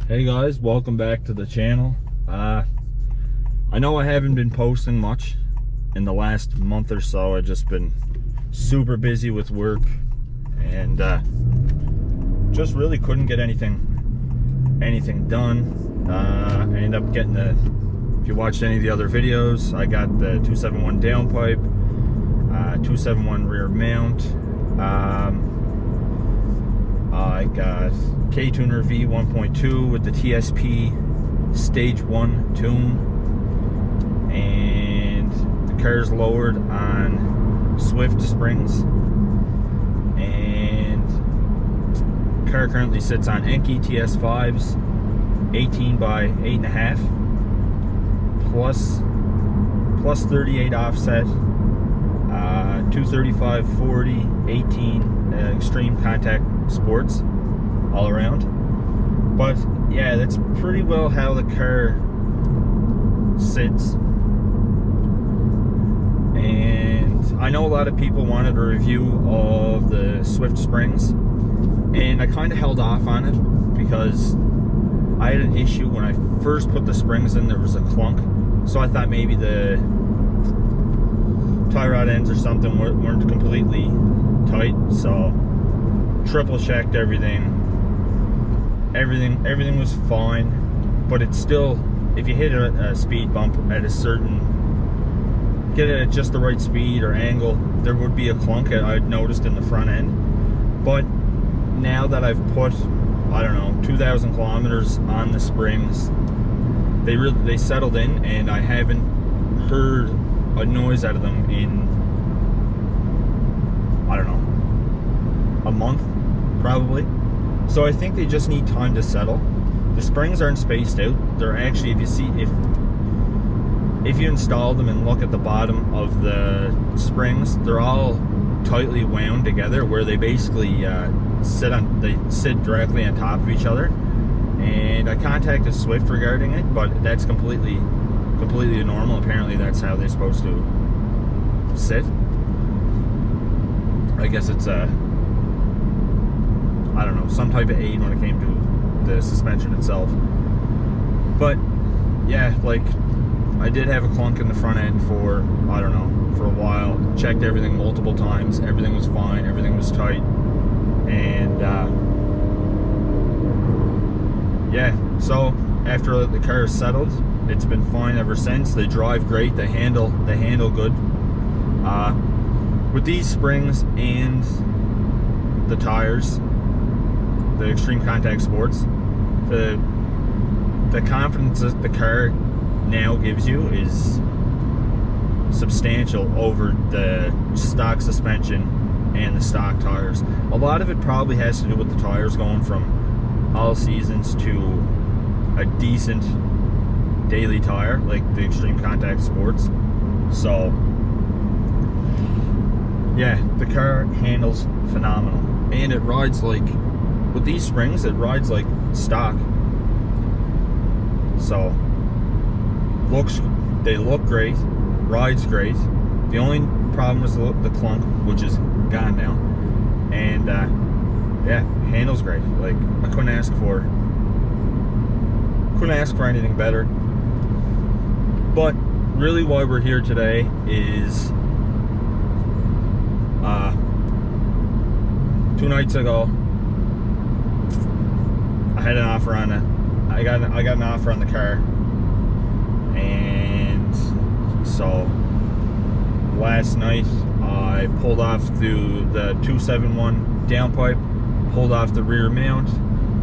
Hey guys, welcome back to the channel. I know I haven't been posting much in the last month or so. I've just been super busy with work and just really couldn't get anything done. I ended up getting if you watched any of the other videos, I got the 271 downpipe, 271 rear mount. I got KTuner V1.2 with the TSP Stage 1 tune, and the car's lowered on Swift springs, and the car currently sits on Enki TS5s, 18 by 8.5, plus 38 offset, 235/40, 18 extreme contact sports all around. But yeah, that's pretty well how the car sits. And I know a lot of people wanted a review of the Swift springs, and I kind of held off on it because I had an issue when I first put the springs in. There was a clunk, so I thought maybe the tie rod ends or something weren't completely tight. So triple checked everything was fine, but it's still, if you hit a speed bump at a certain, get it at just the right speed or angle, there would be a clunk I'd noticed in the front end. But now that I've put, I don't know, 2,000 kilometers on the springs, they settled in, and I haven't heard a noise out of them in, I don't know, a month probably. So I think they just need time to settle. The springs aren't spaced out. They're actually, if you install them and look at the bottom of the springs, they're all tightly wound together, where they basically sit directly on top of each other. And I contacted Swift regarding it, but that's completely normal. Apparently that's how they're supposed to sit. I guess it's I don't know, some type of aid when it came to the suspension itself. But yeah, like, I did have a clunk in the front end for, I don't know, for a while. Checked everything multiple times. Everything was fine. Everything was tight. And yeah, so after the car is settled, it's been fine ever since. They drive great. They handle good. With these springs and the tires, the extreme contact sports, the confidence that the car now gives you is substantial over the stock suspension and the stock tires. A lot of it probably has to do with the tires going from all seasons to a decent daily tire, like the extreme contact sports. So yeah, the car handles phenomenal, and it rides like, with these springs, it rides like stock. So they look great, rides great. The only problem is the clunk, which is gone now. And yeah, handles great. Like, I couldn't ask for anything better. But really why we're here today is 2 nights ago I had an offer on it. I got an offer on the car, and so last night I pulled off through the 271 downpipe, pulled off the rear mount.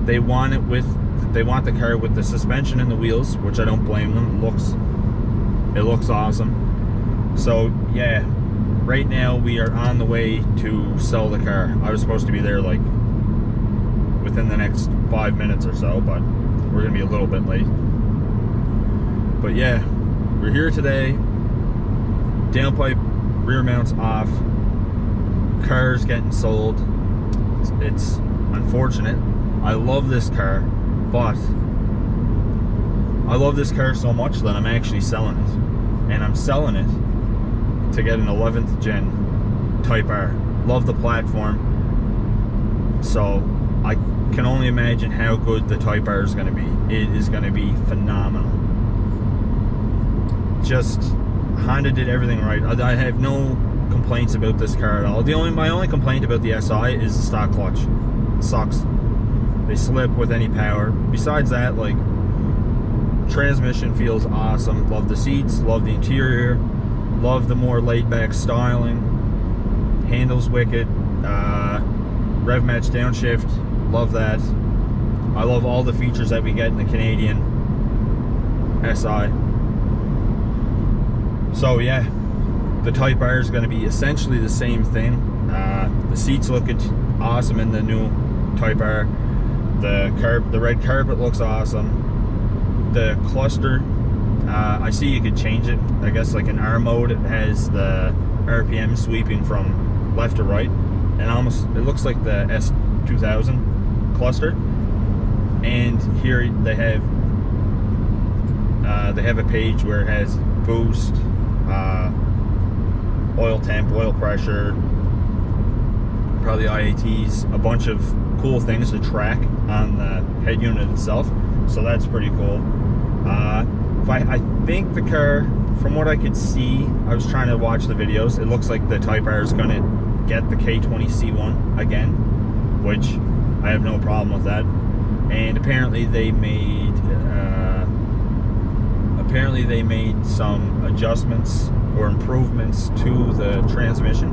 They want the car with the suspension and the wheels, which I don't blame them. It looks awesome. So yeah, right now we are on the way to sell the car. I was supposed to be there like within the next 5 minutes or so, but we're gonna be a little bit late. But yeah, we're here today. Downpipe rear mounts off. Car's getting sold. It's unfortunate. I love this car, but I love this car so much that I'm actually selling it. And I'm selling it to get an 11th gen Type R. Love the platform. So I can only imagine how good the Type R is going to be. It is going to be phenomenal. Just Honda did everything right. I have no complaints about this car at all. My only complaint about the SI is the stock clutch. It sucks. They slip with any power. Besides that, like, transmission feels awesome. Love the seats, love the interior, love the more laid back styling. Handles wicked. Rev match downshift, love that. I love all the features that we get in the Canadian SI. So yeah, the Type R is going to be essentially the same thing. The seats look awesome in the new Type R. The red carpet looks awesome. The cluster, I see you could change it. I guess like in R mode, it has the RPM sweeping from left to right, and it looks like the S2000 cluster. And here they have a page where it has boost, oil temp, oil pressure, probably IATs, a bunch of cool things to track on the head unit itself. So that's pretty cool. I think the car, from what I could see, I was trying to watch the videos, it looks like the Type R is going to get the K20C1 again, which I have no problem with that. And apparently they made some adjustments or improvements to the transmission,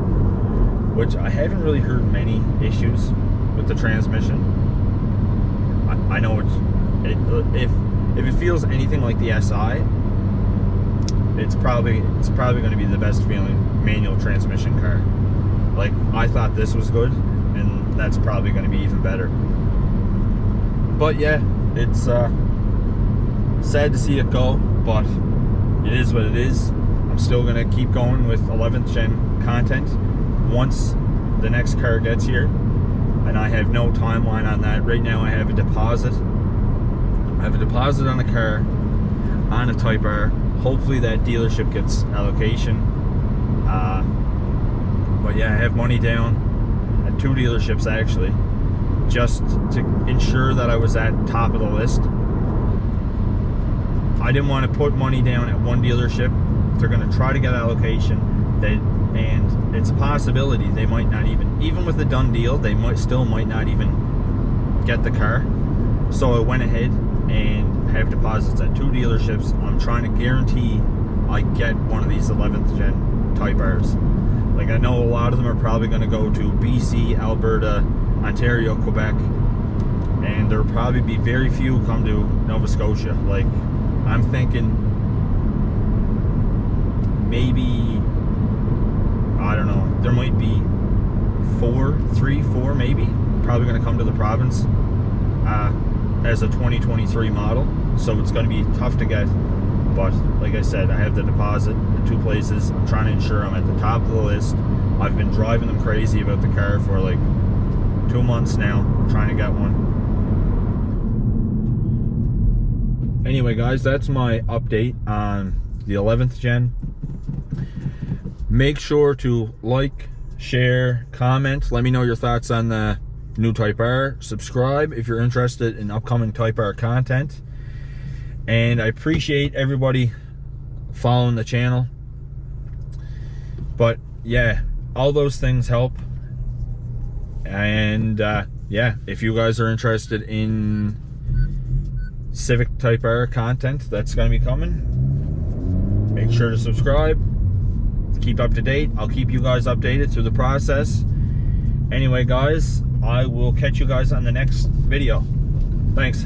which I haven't really heard many issues with the transmission. I know if it feels anything like the SI, it's probably going to be the best feeling manual transmission car. Like, I thought this was good, and that's probably going to be even better. But yeah, it's sad to see it go, but it is what it is. I'm still going to keep going with 11th gen content once the next car gets here, and I have no timeline on that. Right now I have a deposit. I have a deposit on a car, on a Type R. Hopefully that dealership gets allocation. But yeah, I have money down at 2 dealerships actually, just to ensure that I was at top of the list. I didn't want to put money down at one dealership. They're going to try to get allocation, and it's a possibility they might not even with the done deal, they still might not even get the car. So I went ahead and have deposits at 2 dealerships. I'm trying to guarantee I get one of these 11th gen Type Rs. Like, I know a lot of them are probably going to go to BC, Alberta, Ontario, Quebec, and there'll probably be very few come to Nova Scotia. Like, I'm thinking maybe, I don't know, there might be 3, 4 maybe, probably going to come to the province as a 2023 model. So it's going to be tough to get. But like I said, I have the deposit at 2 places. I'm trying to ensure I'm at the top of the list. I've been driving them crazy about the car for like 2 months now, trying to get one. Anyway guys, that's my update on the 11th gen. Make sure to like, share, comment, let me know your thoughts on the new Type R. Subscribe if you're interested in upcoming Type R content. And I appreciate everybody following the channel. But yeah, all those things help. And yeah, if you guys are interested in Civic Type R content that's going to be coming, make sure to subscribe, keep up to date. I'll keep you guys updated through the process. Anyway guys, I will catch you guys on the next video. Thanks.